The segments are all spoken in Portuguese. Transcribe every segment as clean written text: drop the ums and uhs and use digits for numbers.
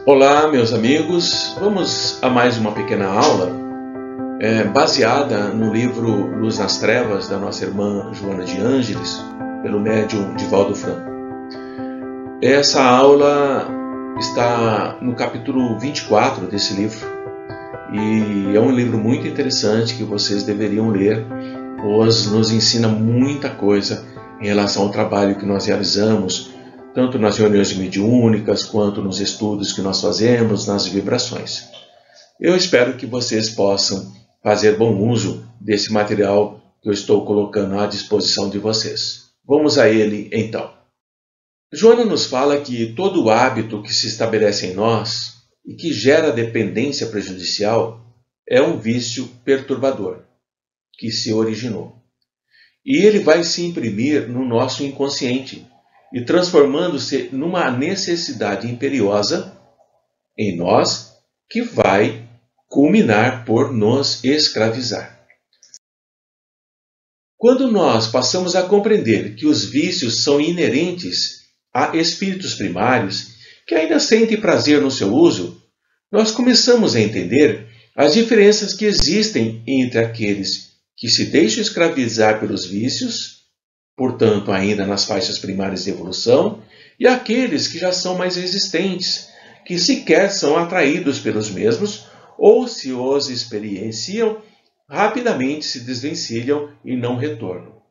Olá, meus amigos. Vamos a mais uma pequena aula baseada no livro Luz nas Trevas, da nossa irmã Joana de Ângeles, pelo médium Divaldo Franco. Essa aula está no capítulo 24 desse livro e é um livro muito interessante que vocês deveriam ler, pois nos ensina muita coisa em relação ao trabalho que nós realizamos, tanto nas reuniões mediúnicas, quanto nos estudos que nós fazemos, nas vibrações. Eu espero que vocês possam fazer bom uso desse material que eu estou colocando à disposição de vocês. Vamos a ele, então. Joana nos fala que todo hábito que se estabelece em nós e que gera dependência prejudicial é um vício perturbador que se originou. E ele vai se imprimir no nosso inconsciente, e transformando-se numa necessidade imperiosa em nós, que vai culminar por nos escravizar. Quando nós passamos a compreender que os vícios são inerentes a espíritos primários, que ainda sentem prazer no seu uso, nós começamos a entender as diferenças que existem entre aqueles que se deixam escravizar pelos vícios, portanto ainda nas faixas primárias de evolução, e aqueles que já são mais resistentes, que sequer são atraídos pelos mesmos, ou se os experienciam, rapidamente se desvencilham e não retornam.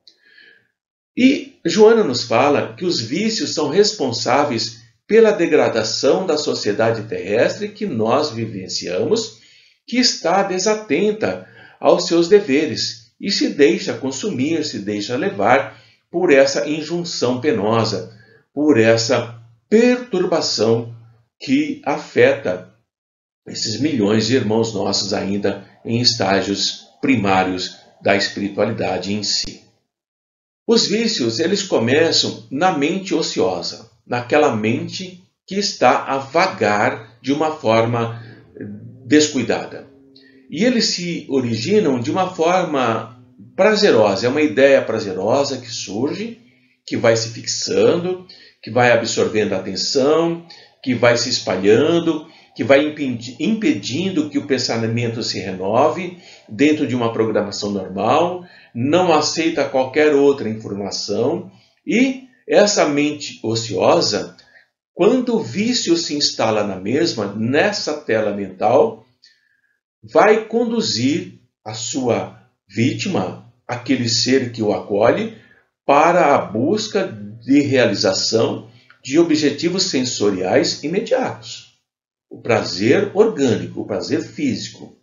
E Joana nos fala que os vícios são responsáveis pela degradação da sociedade terrestre que nós vivenciamos, que está desatenta aos seus deveres e se deixa consumir, se deixa levar por essa injunção penosa, por essa perturbação que afeta esses milhões de irmãos nossos ainda em estágios primários da espiritualidade em si. Os vícios, eles começam na mente ociosa, naquela mente que está a vagar de uma forma descuidada. E eles se originam de uma forma prazerosa, é uma ideia prazerosa que surge, que vai se fixando, que vai absorvendo a atenção, que vai se espalhando, que vai impedindo que o pensamento se renove dentro de uma programação normal, não aceita qualquer outra informação, e essa mente ociosa, quando o vício se instala na mesma, nessa tela mental, vai conduzir a sua vítima, aquele ser que o acolhe, para a busca de realização de objetivos sensoriais imediatos. O prazer orgânico, o prazer físico.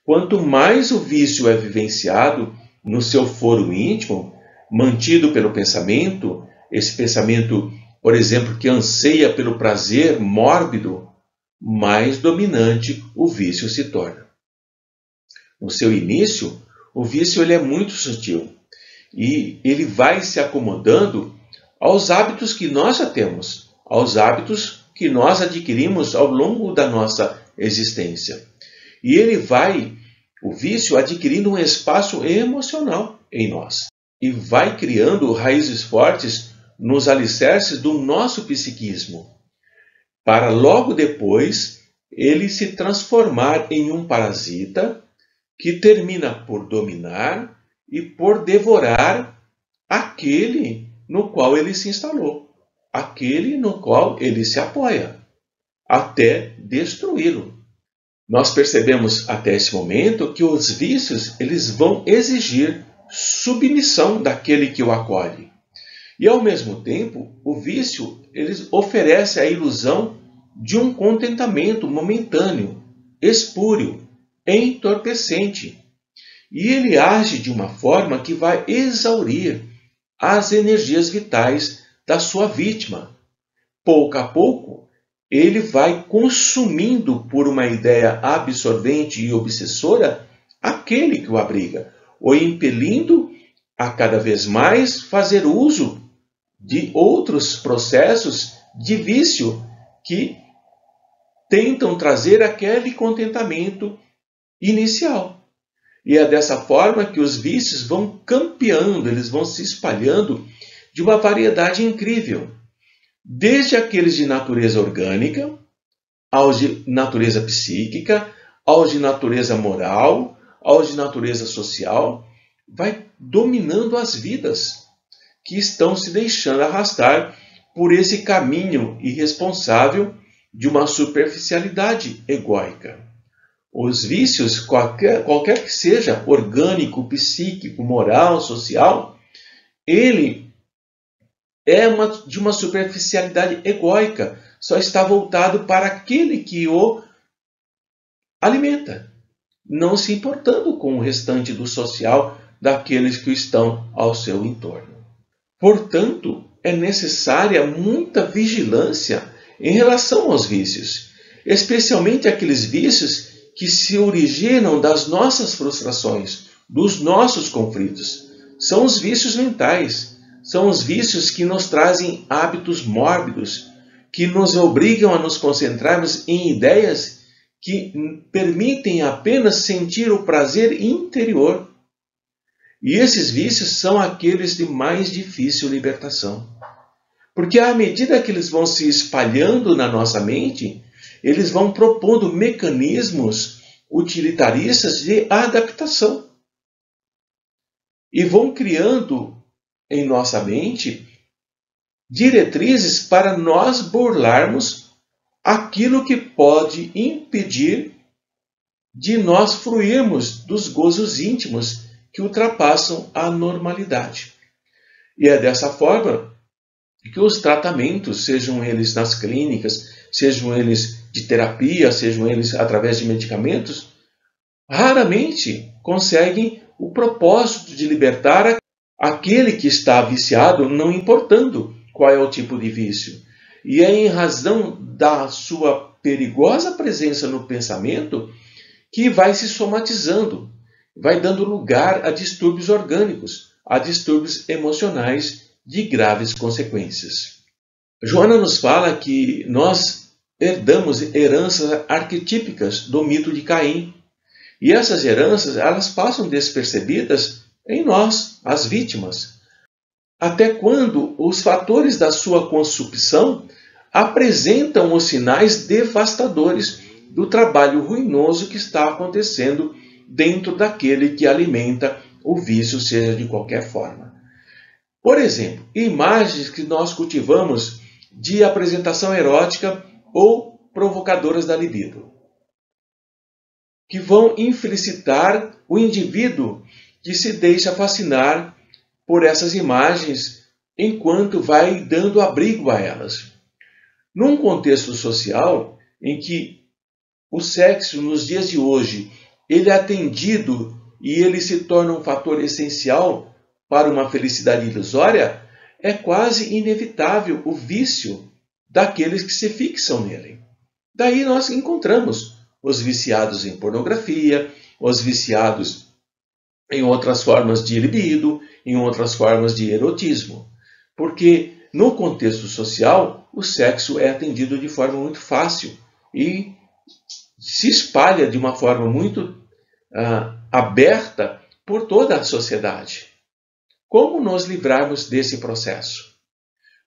Quanto mais o vício é vivenciado no seu foro íntimo, mantido pelo pensamento, esse pensamento, por exemplo, que anseia pelo prazer mórbido, mais dominante o vício se torna. No seu início, o vício ele é muito sutil e ele vai se acomodando aos hábitos que nós já temos, aos hábitos que nós adquirimos ao longo da nossa existência. E ele vai, o vício, adquirindo um espaço emocional em nós e vai criando raízes fortes nos alicerces do nosso psiquismo, para logo depois ele se transformar em um parasita que termina por dominar e por devorar aquele no qual ele se instalou, aquele no qual ele se apoia, até destruí-lo. Nós percebemos até esse momento que os vícios eles vão exigir submissão daquele que o acolhe. E ao mesmo tempo, o vício ele oferece a ilusão de um contentamento momentâneo, espúrio, entorpecente, e ele age de uma forma que vai exaurir as energias vitais da sua vítima. Pouco a pouco, ele vai consumindo por uma ideia absorvente e obsessora aquele que o abriga, o impelindo a cada vez mais fazer uso de outros processos de vício que tentam trazer aquele contentamento inicial. E é dessa forma que os vícios vão campeando, eles vão se espalhando de uma variedade incrível. Desde aqueles de natureza orgânica, aos de natureza psíquica, aos de natureza moral, aos de natureza social, vai dominando as vidas que estão se deixando arrastar por esse caminho irresponsável de uma superficialidade egóica. Os vícios, qualquer que seja, orgânico, psíquico, moral, social, ele é de uma superficialidade egóica, só está voltado para aquele que o alimenta, não se importando com o restante do social daqueles que estão ao seu entorno. Portanto, é necessária muita vigilância em relação aos vícios, especialmente aqueles vícios que se originam das nossas frustrações, dos nossos conflitos. São os vícios mentais, são os vícios que nos trazem hábitos mórbidos, que nos obrigam a nos concentrarmos em ideias que permitem apenas sentir o prazer interior. E esses vícios são aqueles de mais difícil libertação. Porque à medida que eles vão se espalhando na nossa mente, eles vão propondo mecanismos utilitaristas de adaptação. E vão criando em nossa mente diretrizes para nós burlarmos aquilo que pode impedir de nós fruirmos dos gozos íntimos que ultrapassam a normalidade. E é dessa forma que os tratamentos, sejam eles nas clínicas, sejam eles de terapia, sejam eles através de medicamentos, raramente conseguem o propósito de libertar aquele que está viciado, não importando qual é o tipo de vício. E é em razão da sua perigosa presença no pensamento que vai se somatizando, vai dando lugar a distúrbios orgânicos, a distúrbios emocionais de graves consequências. Joana nos fala que nós herdamos heranças arquetípicas do mito de Caim. E essas heranças, elas passam despercebidas em nós, as vítimas, até quando os fatores da sua consumpção apresentam os sinais devastadores do trabalho ruinoso que está acontecendo dentro daquele que alimenta o vício, seja de qualquer forma. Por exemplo, imagens que nós cultivamos de apresentação erótica ou provocadoras da libido, que vão infelicitar o indivíduo que se deixa fascinar por essas imagens enquanto vai dando abrigo a elas. Num contexto social em que o sexo nos dias de hoje ele é atendido e ele se torna um fator essencial para uma felicidade ilusória, é quase inevitável o vício daqueles que se fixam nele. Daí nós encontramos os viciados em pornografia, os viciados em outras formas de libido, em outras formas de erotismo. Porque no contexto social, o sexo é atendido de forma muito fácil e se espalha de uma forma muito aberta por toda a sociedade. Como nos livrarmos desse processo?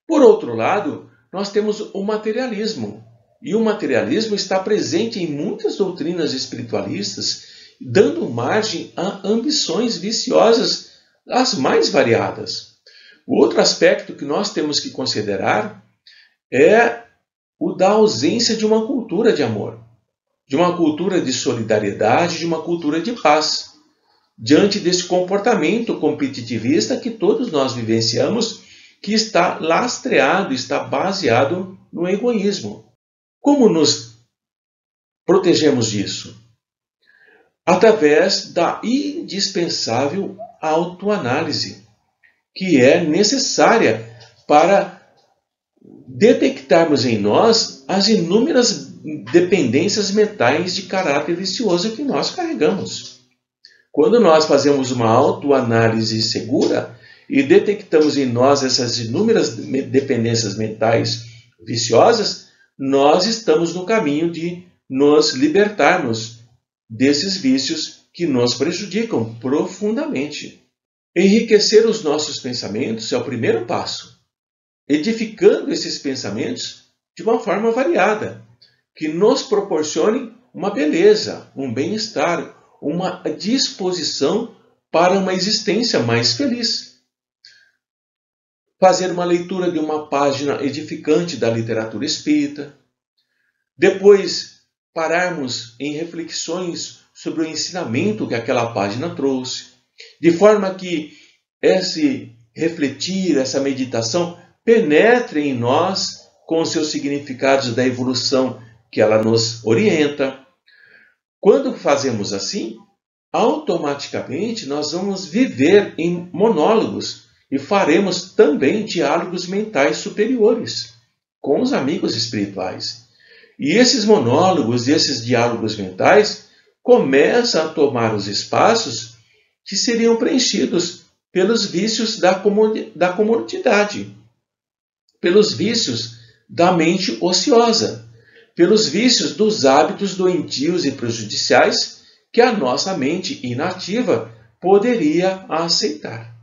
Por outro lado, nós temos o materialismo. E o materialismo está presente em muitas doutrinas espiritualistas, dando margem a ambições viciosas, as mais variadas. O outro aspecto que nós temos que considerar é o da ausência de uma cultura de amor, de uma cultura de solidariedade, de uma cultura de paz, diante desse comportamento competitivista que todos nós vivenciamos, que está lastreado, está baseado no egoísmo. Como nos protegemos disso? Através da indispensável autoanálise, que é necessária para detectarmos em nós as inúmeras dependências mentais de caráter vicioso que nós carregamos. Quando nós fazemos uma autoanálise segura e detectamos em nós essas inúmeras dependências mentais viciosas, nós estamos no caminho de nos libertarmos desses vícios que nos prejudicam profundamente. Enriquecer os nossos pensamentos é o primeiro passo, edificando esses pensamentos de uma forma variada, que nos proporcione uma beleza, um bem-estar, uma disposição para uma existência mais feliz. Fazer uma leitura de uma página edificante da literatura espírita. Depois, pararmos em reflexões sobre o ensinamento que aquela página trouxe, de forma que esse refletir, essa meditação, penetre em nós com os seus significados da evolução que ela nos orienta. Quando fazemos assim, automaticamente nós vamos viver em monólogos e faremos também diálogos mentais superiores com os amigos espirituais. E esses monólogos, esses diálogos mentais, começam a tomar os espaços que seriam preenchidos pelos vícios da comodidade, pelos vícios da mente ociosa, pelos vícios dos hábitos doentios e prejudiciais que a nossa mente inativa poderia aceitar.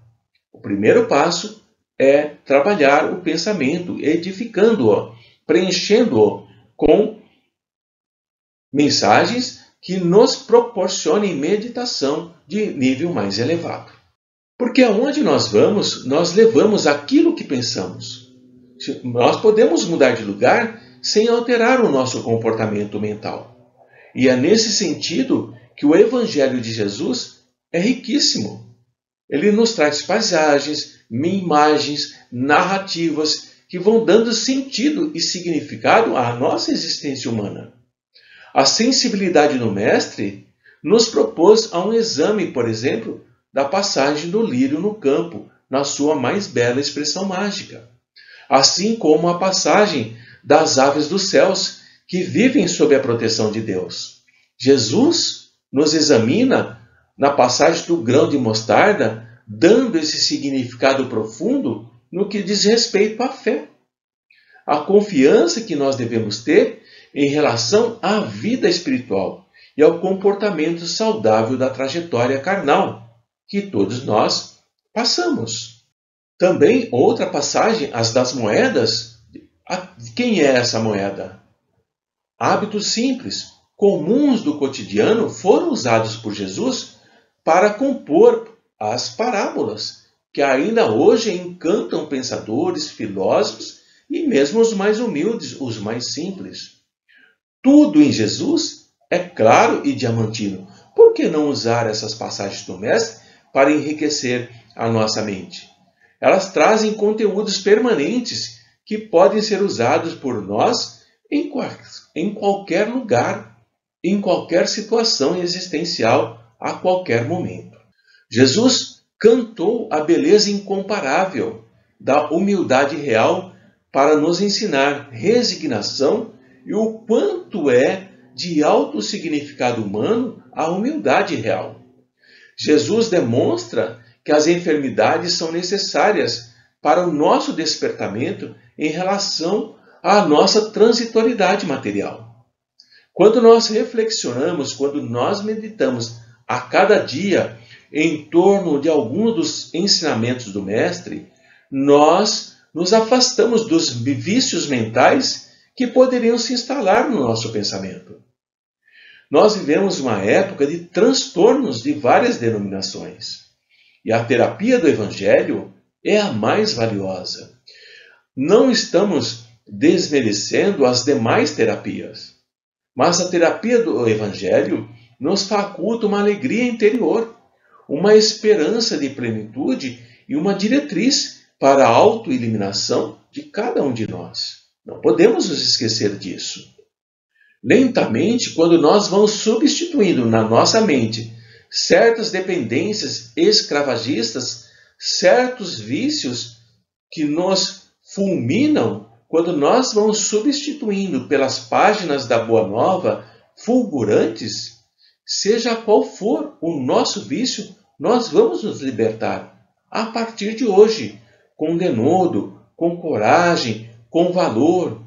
O primeiro passo é trabalhar o pensamento, edificando-o, preenchendo-o com mensagens que nos proporcionem meditação de nível mais elevado. Porque aonde nós vamos, nós levamos aquilo que pensamos. Nós podemos mudar de lugar sem alterar o nosso comportamento mental. E é nesse sentido que o Evangelho de Jesus é riquíssimo. Ele nos traz paisagens, imagens, narrativas que vão dando sentido e significado à nossa existência humana. A sensibilidade do Mestre nos propôs a um exame, por exemplo, da passagem do lírio no campo, na sua mais bela expressão mágica. Assim como a passagem das aves dos céus, que vivem sob a proteção de Deus. Jesus nos examina na passagem do grão de mostarda, dando esse significado profundo no que diz respeito à fé. A confiança que nós devemos ter em relação à vida espiritual e ao comportamento saudável da trajetória carnal que todos nós passamos. Também outra passagem, as das moedas. Quem é essa moeda? Hábitos simples, comuns do cotidiano, foram usados por Jesus para compor as parábolas, que ainda hoje encantam pensadores, filósofos e mesmo os mais humildes, os mais simples. Tudo em Jesus é claro e diamantino. Por que não usar essas passagens do Mestre para enriquecer a nossa mente? Elas trazem conteúdos permanentes que podem ser usados por nós em qualquer lugar, em qualquer situação existencial, a qualquer momento. Jesus cantou a beleza incomparável da humildade real para nos ensinar resignação e o quanto é de alto significado humano a humildade real. Jesus demonstra que as enfermidades são necessárias para o nosso despertamento em relação à nossa transitoriedade material. Quando nós reflexionamos, quando nós meditamos a cada dia em torno de alguns dos ensinamentos do Mestre, nós nos afastamos dos vícios mentais que poderiam se instalar no nosso pensamento. Nós vivemos uma época de transtornos de várias denominações. E a terapia do Evangelho é a mais valiosa. Não estamos desmerecendo as demais terapias, mas a terapia do Evangelho nos faculta uma alegria interior, uma esperança de plenitude e uma diretriz para a autoeliminação de cada um de nós. Não podemos nos esquecer disso. Lentamente, quando nós vamos substituindo na nossa mente certas dependências escravagistas, certos vícios que nos fulminam, quando nós vamos substituindo pelas páginas da Boa Nova fulgurantes, seja qual for o nosso vício, nós vamos nos libertar a partir de hoje, com denodo, com coragem, com valor,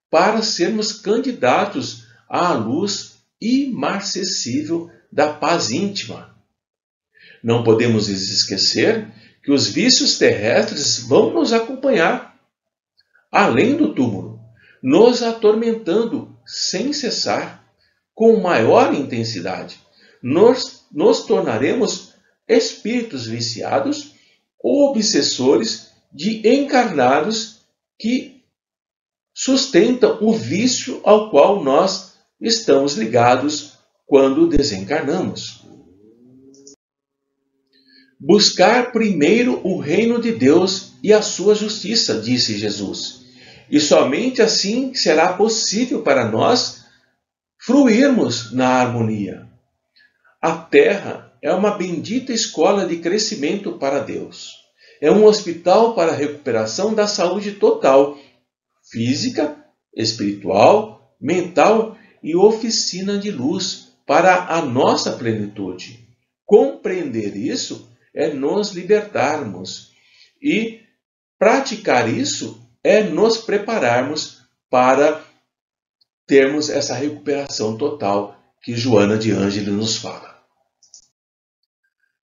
para sermos candidatos à luz imarcessível da paz íntima. Não podemos esquecer que os vícios terrestres vão nos acompanhar, além do túmulo, nos atormentando sem cessar, com maior intensidade. Nos tornaremos espíritos viciados ou obsessores de encarnados que sustentam o vício ao qual nós estamos ligados quando desencarnamos. Buscar primeiro o reino de Deus e a sua justiça, disse Jesus, e somente assim será possível para nós fruirmos na harmonia. A Terra é uma bendita escola de crescimento para Deus. É um hospital para a recuperação da saúde total, física, espiritual, mental e oficina de luz para a nossa plenitude. Compreender isso é nos libertarmos e praticar isso é nos prepararmos para termos essa recuperação total que Joana de Ângeles nos fala.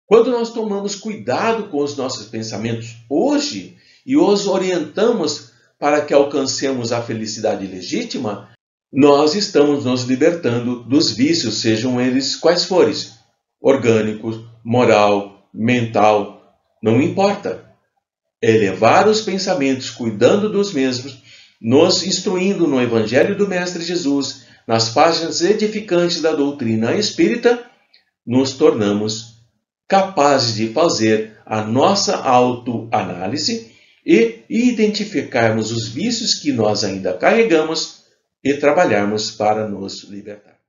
Quando nós tomamos cuidado com os nossos pensamentos hoje e os orientamos para que alcancemos a felicidade legítima, nós estamos nos libertando dos vícios, sejam eles quais forem, orgânicos, moral, mental, não importa. Elevar os pensamentos, cuidando dos mesmos, nos instruindo no Evangelho do Mestre Jesus, nas páginas edificantes da doutrina espírita, nos tornamos capazes de fazer a nossa autoanálise e identificarmos os vícios que nós ainda carregamos e trabalharmos para nos libertar.